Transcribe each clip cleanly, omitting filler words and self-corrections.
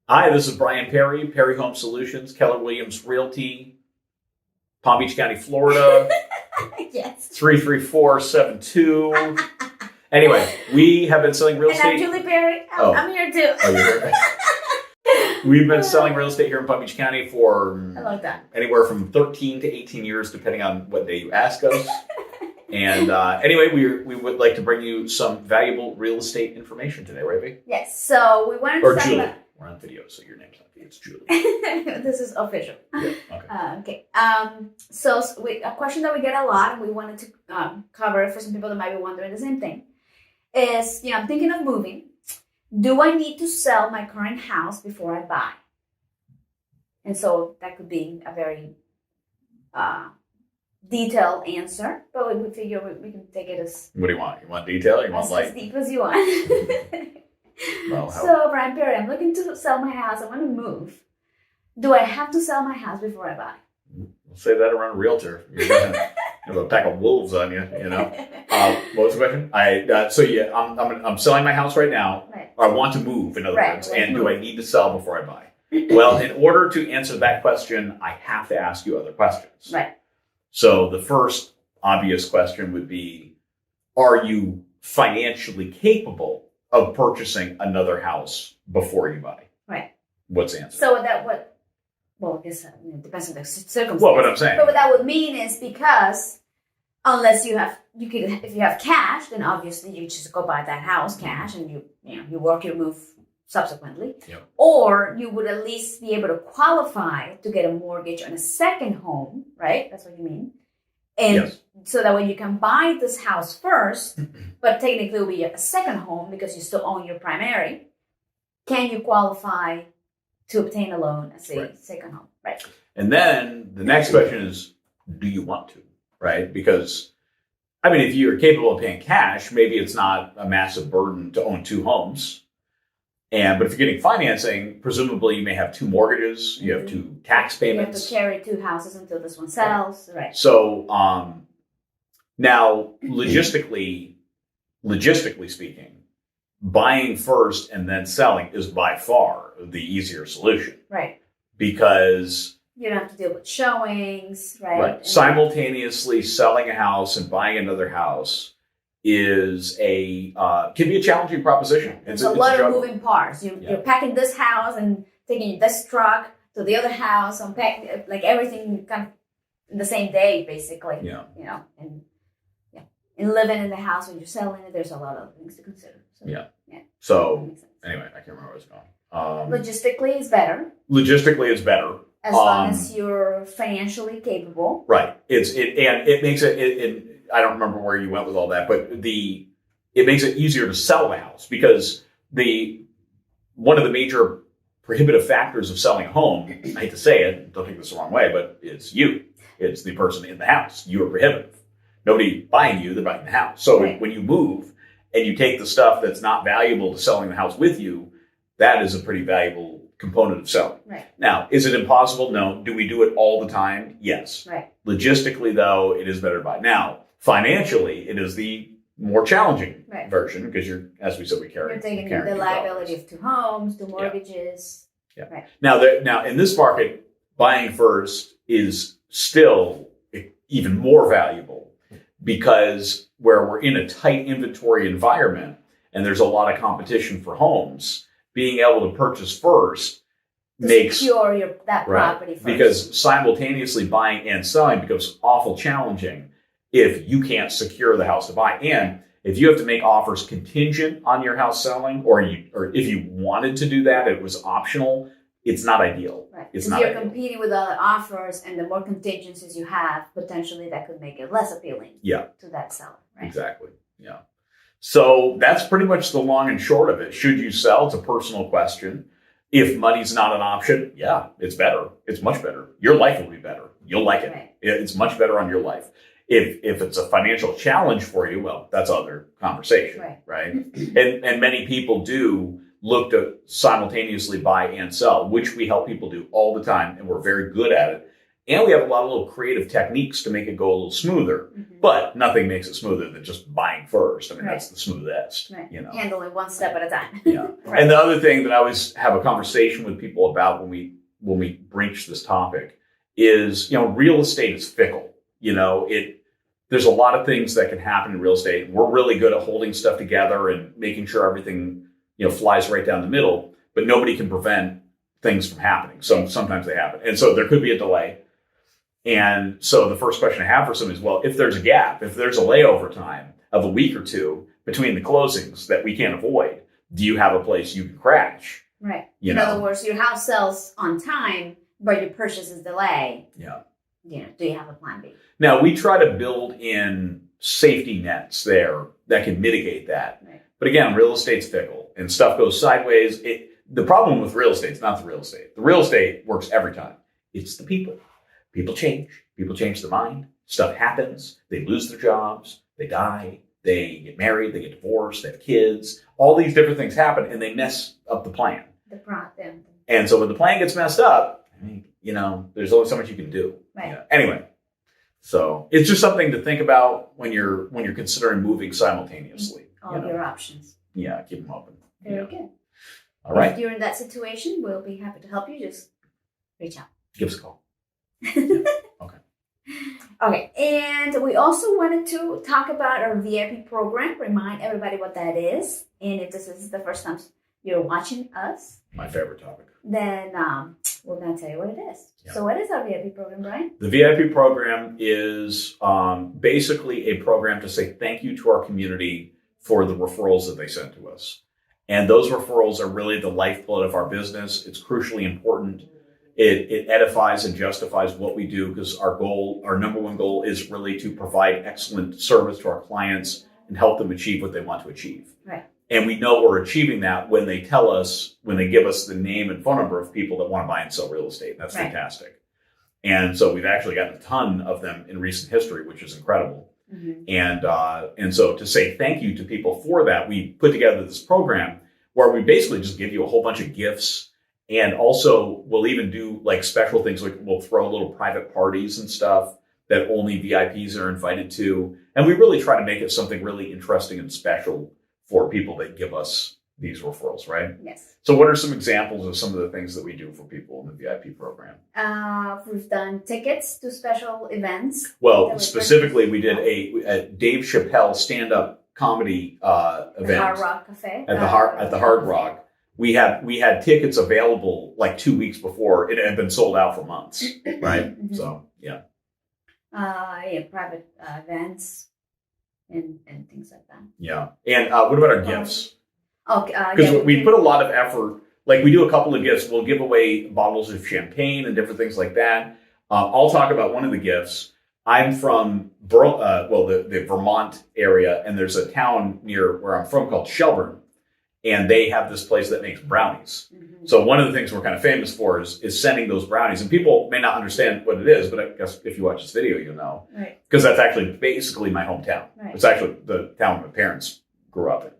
Hi, this is Brian Perry, Perry Home Solutions, Keller Williams Realty, Palm Beach County, Florida, Yes. 33472. Anyway, we have been selling real And estate. I'm Julie Perry. I'm here too. Oh, you're here. We've been selling real estate here in Palm Beach County for a long time. Anywhere from 13 to 18 years, depending on what day you ask us. And anyway, we would like to bring you some valuable real estate information today, right, Vic? Yes. So we wanted Or to talk Julie. about. We're on video, so your name's not Vic, it's Julie. This is official. Yeah, okay. Okay. So a question that we get a lot, and we wanted to cover for some people that might be wondering the same thing, is I'm thinking of moving. Do I need to sell my current house before I buy? And so that could be a very detailed answer, but we figure we can take it as. What do you want? You want detail? You want as light? deep as you want. Well, So, Brian Perry, I'm looking to sell my house. I want to move. Do I have to sell my house before I buy? We'll say that around a realtor. You're gonna have a pack of wolves on you, you know. What was the question? I'm selling my house right now. Right. I want to move, in other words. And do I need to sell before I buy? Well, in order to answer that question, I have to ask you other questions. Right. So the first obvious question would be, are you financially capable of purchasing another house before you buy? Right. What's the answer? So I guess it depends on the circumstance. Well, what I'm saying. But what that would mean is because unless if you have cash, then obviously you just go buy that house cash and you work your move subsequently. Yep. Or you would at least be able to qualify to get a mortgage on a second home, right? That's what you mean. And Yes. so that way you can buy this house first, but technically it will be a second home because you still own your primary. Can you qualify to obtain a loan as a second home? Right. And then the next question is, do you want to? Right? Because, I mean, if you're capable of paying cash, maybe it's not a massive burden to own two homes. But if you're getting financing, presumably you may have two mortgages, you have two tax payments. You have to carry two houses until this one sells. Right. So now, logistically speaking, buying first and then selling is by far the easier solution. Right. Because you don't have to deal with showings, right? Right. Simultaneously selling a house and buying another house is can be a challenging proposition. It's a lot of moving parts. You're packing this house and taking this truck to the other house, unpacking like everything kind of in the same day, basically. Yeah. And living in the house when you're selling it, there's a lot of things to consider. So, yeah. So anyway, I can't remember where I was going. Logistically, it's better. Logistically, it's better. As long as you're financially capable. Right. It makes it. I don't remember where you went with all that, but it makes it easier to sell the house because one of the major prohibitive factors of selling a home, I hate to say it, don't take this the wrong way, but it's you. It's the person in the house. You are prohibitive. Nobody buying you, they're buying the house. So when you move and you take the stuff that's not valuable to selling the house with you, that is a pretty valuable component of selling. Right. Now, is it impossible? No. Do we do it all the time? Yes. Right. Logistically, though, it is better to buy. Now, financially, it is the more challenging version because as we said, you're taking the liability of two homes, two mortgages. Yeah. Right. Now, in this market, buying first is still even more valuable because where we're in a tight inventory environment and there's a lot of competition for homes, being able to purchase first makes secure that property first. Because simultaneously buying and selling becomes awful challenging if you can't secure the house to buy. And if you have to make offers contingent on your house selling, or if you wanted to do that, it was optional, it's not ideal. Right. It's not not you're ideal. Competing with other offers, and the more contingencies you have, potentially that could make it less appealing to that seller. Right? Exactly. Yeah. So that's pretty much the long and short of it. Should you sell? It's a personal question. If money's not an option, yeah, it's better. It's much better. Your life will be better. You'll like it. Right. It's much better on your life. If it's a financial challenge for you, well, that's other conversation, right? And many people do look to simultaneously buy and sell, which we help people do all the time, and we're very good at it. And we have a lot of little creative techniques to make it go a little smoother. But nothing makes it smoother than just buying first. I mean, that's the smoothest. Right. You know, handling one step at a time. Yeah. And the other thing that I always have a conversation with people about when we breach this topic is, real estate is fickle. There's a lot of things that can happen in real estate. We're really good at holding stuff together and making sure everything, flies right down the middle, but nobody can prevent things from happening. So sometimes they happen. And so there could be a delay. And so the first question I have for someone is, well, if there's a gap, if there's a layover time of a week or two between the closings that we can't avoid, do you have a place you can crash? Right. In other words, your house sells on time, but your purchase is delayed. Yeah. Do you have a plan B? Now, we try to build in safety nets there that can mitigate that. Right. But again, real estate's fickle and stuff goes sideways. The problem with real estate is not the real estate. The real estate works every time. It's the people. People change. People change their mind. Stuff happens. They lose their jobs. They die. They get married. They get divorced. They have kids. All these different things happen, and they mess up the plan. And so when the plan gets messed up, there's only so much you can do. Right. Anyway, so it's just something to think about when you're considering moving simultaneously. All your options. Yeah, keep them open. Very good. All right. If you're in that situation, we'll be happy to help you. Just reach out. Give us a call. Okay. Okay, and we also wanted to talk about our VIP program, remind everybody what that is. And if this is the first time you're watching us, my favorite topic, then we're going to tell you what it is. Yeah. So what is our VIP program, Brian? The VIP program is basically a program to say thank you to our community for the referrals that they send to us. And those referrals are really the lifeblood of our business. It's crucially important. It edifies and justifies what we do because our number one goal is really to provide excellent service to our clients and help them achieve what they want to achieve. Right. And we know we're achieving that when they give us the name and phone number of people that want to buy and sell real estate. That's fantastic. And so we've actually gotten a ton of them in recent history, which is incredible. And so to say thank you to people for that, we put together this program where we basically just give you a whole bunch of gifts. And also, we'll even do like special things, like we'll throw little private parties and stuff that only VIPs are invited to. And we really try to make it something really interesting and special for people that give us these referrals, right? Yes. So what are some examples of some of the things that we do for people in the VIP program? We've done tickets to special events. Well, specifically, we did a Dave Chappelle stand-up comedy event. The Hard Rock Cafe. At the Hard Rock. We had tickets available like 2 weeks before. It had been sold out for months, right? So, yeah. Private events and things like that. Yeah. And what about our gifts? Okay. Because we put a lot of effort. Like we do a couple of gifts. We'll give away bottles of champagne and different things like that. I'll talk about one of the gifts. I'm from the Vermont area, and there's a town near where I'm from called Shelburne. And they have this place that makes brownies. So one of the things we're kind of famous for is sending those brownies. And people may not understand what it is, but I guess if you watch this video, you'll know. Right. Because that's actually basically my hometown. Right. It's actually the town my parents grew up in.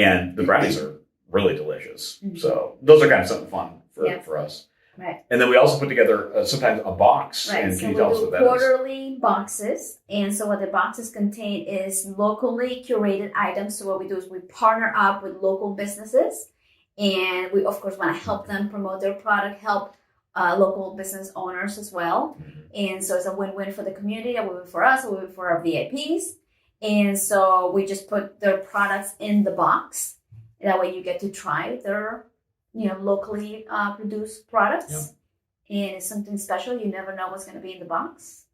And the brownies are really delicious. So those are kind of something fun for us. Right. And then we also put together sometimes a box. Right. And so can you tell us what that is? Quarterly boxes. And so what the boxes contain is locally curated items. So what we do is we partner up with local businesses. And we, of course, want to help them promote their product, help local business owners as well. And so it's a win-win for the community, a win-win for us, a win-win for our VIPs. And so we just put their products in the box. That way you get to try their locally produced products. Yep. And it's something special. You never know what's going to be in the box.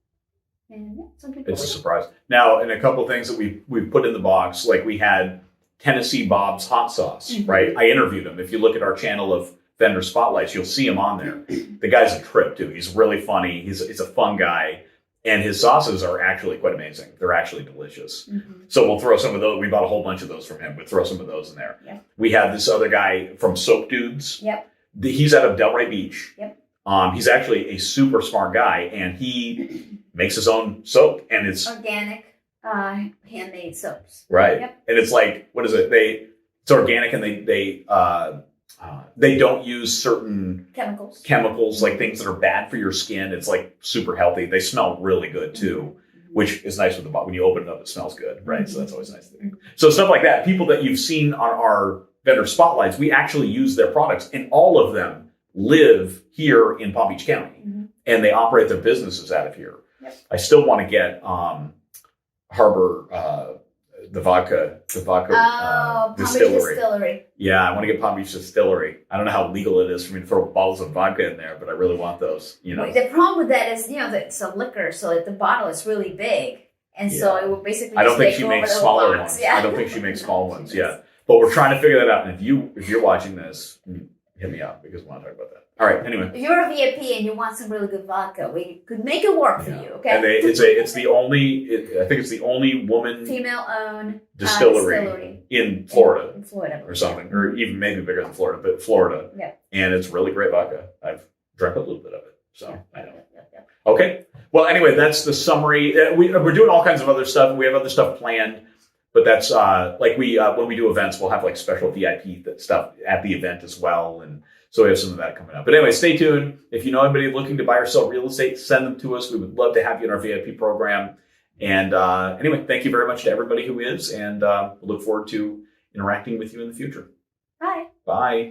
And something cool. It's a surprise. Now, and a couple of things that we put in the box, like we had Tennessee Bob's hot sauce, right? I interviewed him. If you look at our channel of vendor spotlights, you'll see him on there. The guy's a trip too. He's really funny. He's a fun guy. And his sauces are actually quite amazing. They're actually delicious. So we'll throw some of those. We bought a whole bunch of those from him. We'll throw some of those in there. Yep. We have this other guy from Soap Dudes. Yep. He's out of Delray Beach. Yep. He's actually a super smart guy, and he makes his own soap. And it's organic, handmade soaps. Right. Yep. And it's like, what is it? It's organic, and they they don't use certain chemicals, like things that are bad for your skin. It's like super healthy. They smell really good too, which is nice with the bottle. When you open it up, it smells good, right? So that's always nice to do. So stuff like that. People that you've seen on our vendor spotlights, we actually use their products, and all of them live here in Palm Beach County, and they operate their businesses out of here. Yep. I still want to get Harbor the vodka Palm Beach Distillery. Yeah, I want to get Palm Beach Distillery. I don't know how legal it is for me to throw bottles of vodka in there, but I really want those. You know, the problem with that is, it's a liquor, so the bottle is really big, and so it will basically. I don't think she makes smaller ones. Yeah. I don't think she makes small ones. Yeah, but we're trying to figure that out. And if you're watching this, hit me up because we want to talk about that. All right. Anyway, if you're a VIP and you want some really good vodka, we could make it work for you. Okay. And it's the only. I think it's the only woman female-owned distillery in Florida. In Florida, or something, or even maybe bigger than Florida, but Florida. Yeah. And it's really great vodka. I've drank a little bit of it, so I know. Yeah. Okay. Well, anyway, that's the summary. We're doing all kinds of other stuff. We have other stuff planned, but that's like when we do events, we'll have like special VIP stuff at the event as well, and so we have some of that coming up. But anyway, stay tuned. If you know anybody looking to buy or sell real estate, send them to us. We would love to have you in our VIP program. And anyway, thank you very much to everybody who is, and we look forward to interacting with you in the future. Bye. Bye.